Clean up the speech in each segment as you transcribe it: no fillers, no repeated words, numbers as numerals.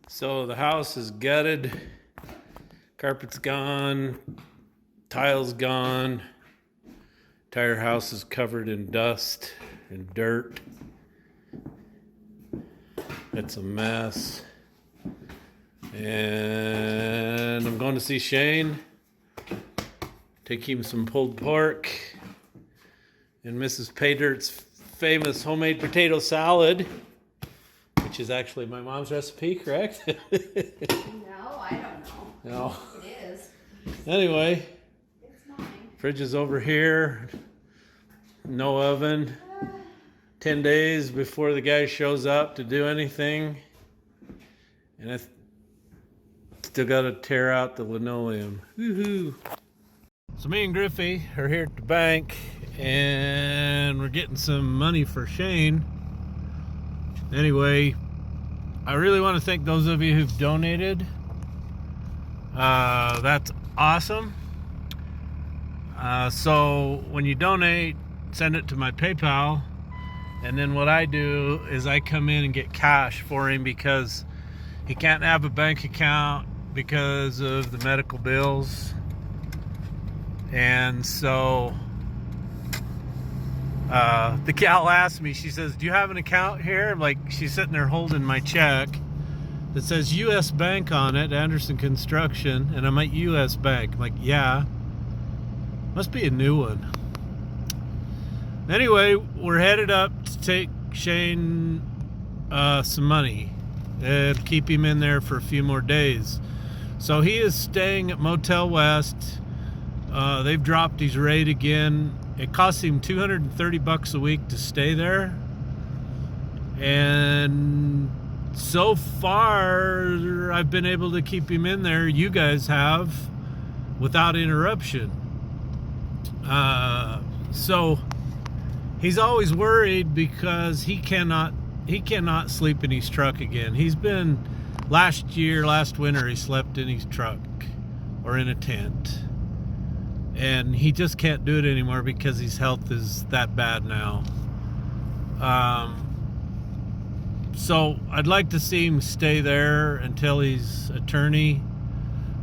So the house is gutted, carpet's gone, tiles gone, entire house is covered in dust and dirt. It's a mess. And I'm going to see Shane, take him some pulled pork and Mrs. Paydirt's famous homemade potato salad, which is actually my mom's recipe, correct? No, I don't know. No. It is. Anyway, It's mine. fridge is over here. No oven. 10 days before the guy shows up to do anything. And I still got to tear out the linoleum. Woohoo! So me and Griffey are here at the bank and we're getting some money for Shane. Anyway, I really want to thank those of you who've donated. That's awesome. So when you donate, send it to my PayPal. And then what I do is I come in and get cash for him because he can't have a bank account because of the medical bills. And so the gal asked me, she says, do you have an account here? Like, she's sitting there holding my check that says U.S. Bank on it, Anderson Construction, and I'm at U.S. Bank. I'm like, yeah, must be a new one. Anyway, we're headed up to take Shane some money and keep him in there for a few more days. So he is staying at Motel West. They've dropped his rate again. It costs him $230 a week to stay there. And so far, I've been able to keep him in there. You guys have, without interruption. So he's always worried because he cannot sleep in his truck again. He's been, last winter, he slept in his truck or in a tent. And he just can't do it anymore because his health is that bad now. So I'd like to see him stay there until his attorney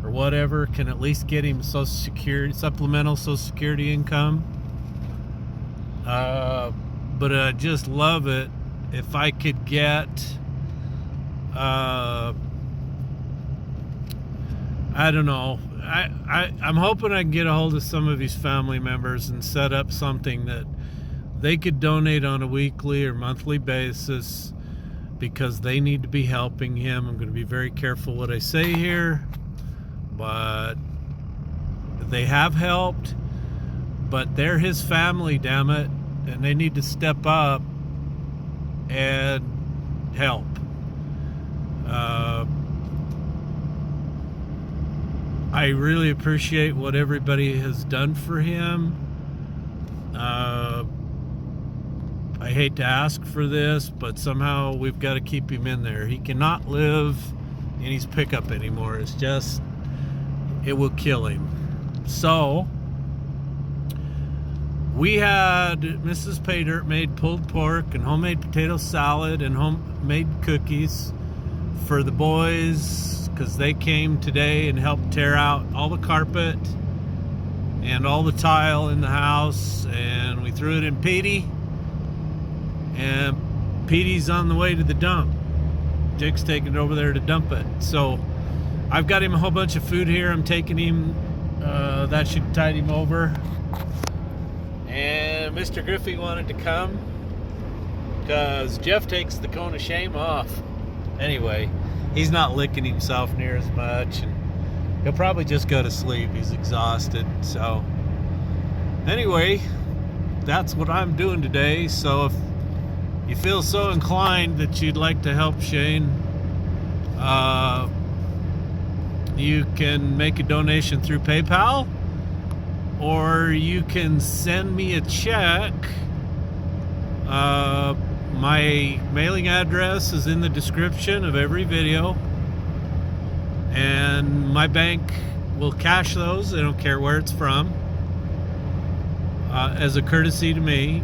or whatever can at least get him Social Security, supplemental Social Security income. But I'd just love it if I could get, I don't know. I'm hoping I can get a hold of some of his family members and set up something that they could donate on a weekly or monthly basis because they need to be helping him. I'm going to be very careful what I say here, but they have helped, but they're his family, damn it, and they need to step up and help. I really appreciate what everybody has done for him. I hate to ask for this, but somehow we've got to keep him in there. He cannot live in his pickup anymore. It's just, it will kill him. So, we had Mrs. Paydirt made pulled pork and homemade potato salad and homemade cookies for the boys, because they came today and helped tear out all the carpet and all the tile in the house, and we threw it in Petey, and Petey's on the way to the dump. Jake's taking it over there to dump it. So I've got him a whole bunch of food here. I'm taking him, that should tide him over. And Mr. Griffey wanted to come because Jeff takes the cone of shame off. Anyway, he's not licking himself near as much, and he'll probably just go to sleep. He's exhausted. So anyway, that's what I'm doing today. So if you feel so inclined that you'd like to help Shane, you can make a donation through PayPal, or you can send me a check. My mailing address is in the description of every video, and my bank will cash those. I don't care where it's from, as a courtesy to me,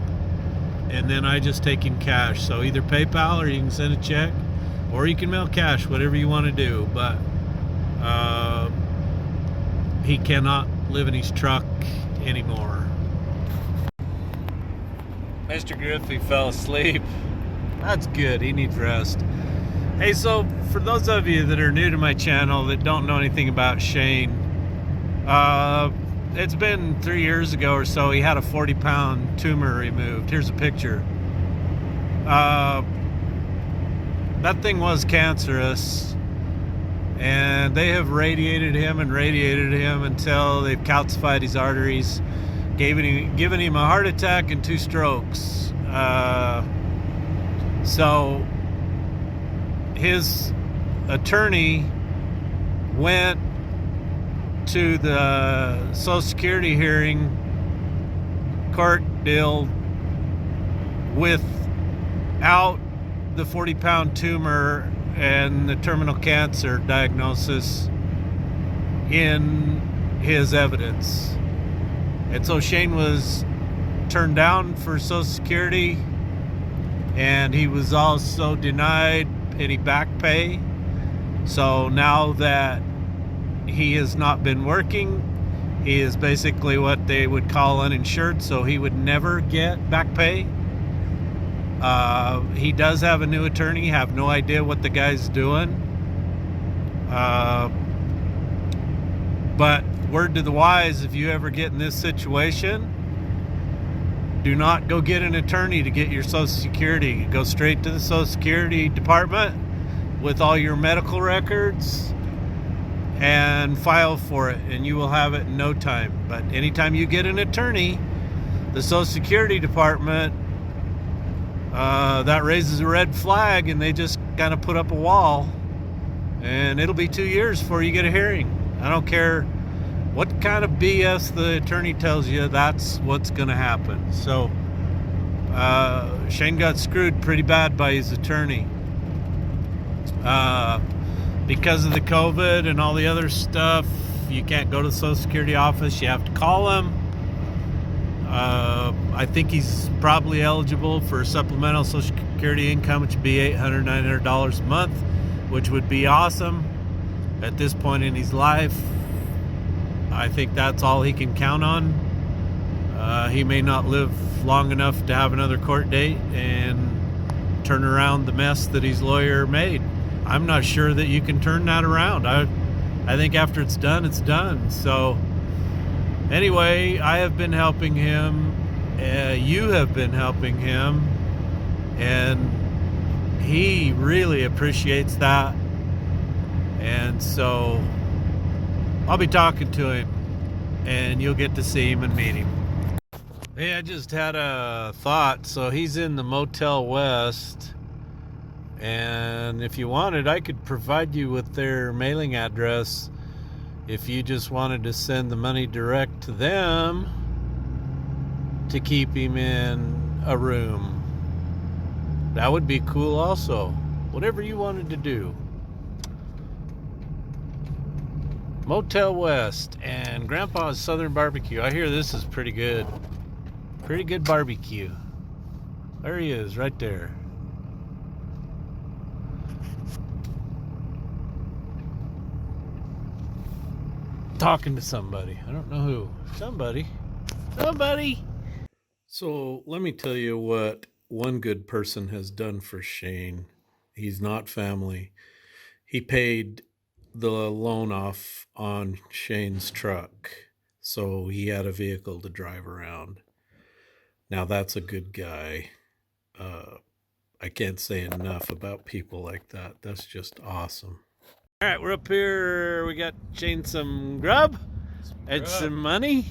and then I just take in cash. So either PayPal or you can send a check. or you can mail cash, whatever you want to do. But he cannot live in his truck anymore. Mr. Griffey fell asleep. That's good. He needs rest. Hey, so for those of you that are new to my channel that don't know anything about Shane, it's been 3 years ago or so, he had a 40-pound tumor removed. Here's a picture. That thing was cancerous, and they have radiated him until they've calcified his arteries, given him a heart attack and 2 strokes. So his attorney went to the Social Security hearing court deal without the 40-pound tumor and the terminal cancer diagnosis in his evidence. And so Shane was turned down for Social Security, and he was also denied any back pay. So now that he has not been working, he is basically what they would call uninsured, so he would never get back pay. He does have a new attorney. Have no idea what the guy's doing. But word to the wise, if you ever get in this situation, do not go get an attorney to get your Social Security. Go straight to the Social Security department with all your medical records and file for it, and you will have it in no time. But anytime you get an attorney, the Social Security department, that raises a red flag, and they just kind of put up a wall, and it'll be 2 years before you get a hearing. I don't care what kind of BS the attorney tells you, that's what's going to happen. So Shane got screwed pretty bad by his attorney. Because of the COVID and all the other stuff, you can't go to the Social Security office. You have to call him. I think he's probably eligible for supplemental Social Security income, which would be $800, $900 a month, which would be awesome at this point in his life. I think that's all he can count on. He may not live long enough to have another court date and turn around the mess that his lawyer made. I'm not sure that you can turn that around. I think after it's done, it's done. So anyway, I have been helping him. You have been helping him. And he really appreciates that. And so I'll be talking to him, and you'll get to see him and meet him. Hey, I just had a thought. So he's in the Motel West, and if you wanted, I could provide you with their mailing address if you just wanted to send the money direct to them to keep him in a room. That would be cool also. Whatever you wanted to do. Motel West and Grandpa's Southern Barbecue. I hear this is pretty good. Pretty good barbecue. There he is, right there. Talking to somebody. I don't know who. Somebody. So let me tell you what one good person has done for Shane. He's not family. He paid the loan off on Shane's truck, so he had a vehicle to drive around. Now that's a good guy. I can't say enough about people like that. That's just awesome. All right, we're up here. We got Shane some grub and some money,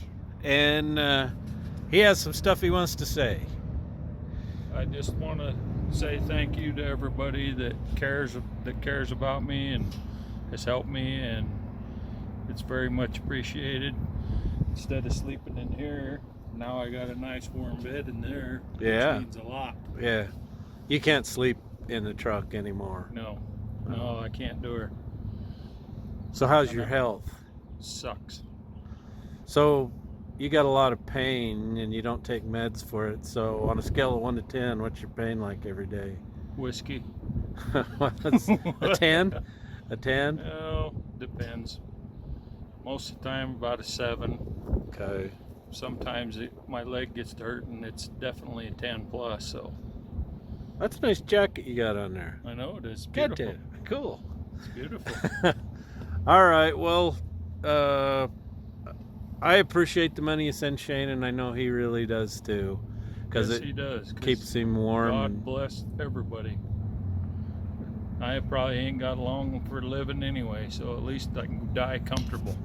and he has some stuff he wants to say. I just want to say thank you to everybody that cares about me and has helped me, and it's very much appreciated. Instead of sleeping in here, now I got a nice warm bed in there. Yeah, which means a lot. Yeah, you can't sleep in the truck anymore. No, I can't do it. So how's your health? Sucks. So you got a lot of pain and you don't take meds for it. So on a scale of 1 to 10, what's your pain like every day? Whiskey. That's a 10? A 10? No, depends. Most of the time, about a 7. Okay. Sometimes my leg gets to hurt, and it's definitely a 10 plus. So That's a nice jacket you got on there. I know it is Get beautiful. it. Cool. It's beautiful. All right. Well, I appreciate the money you send Shane, and I know he really does too, because Yes, it he does. 'Cause keeps him warm. God bless everybody. I probably ain't got long for a living anyway, so at least I can die comfortable.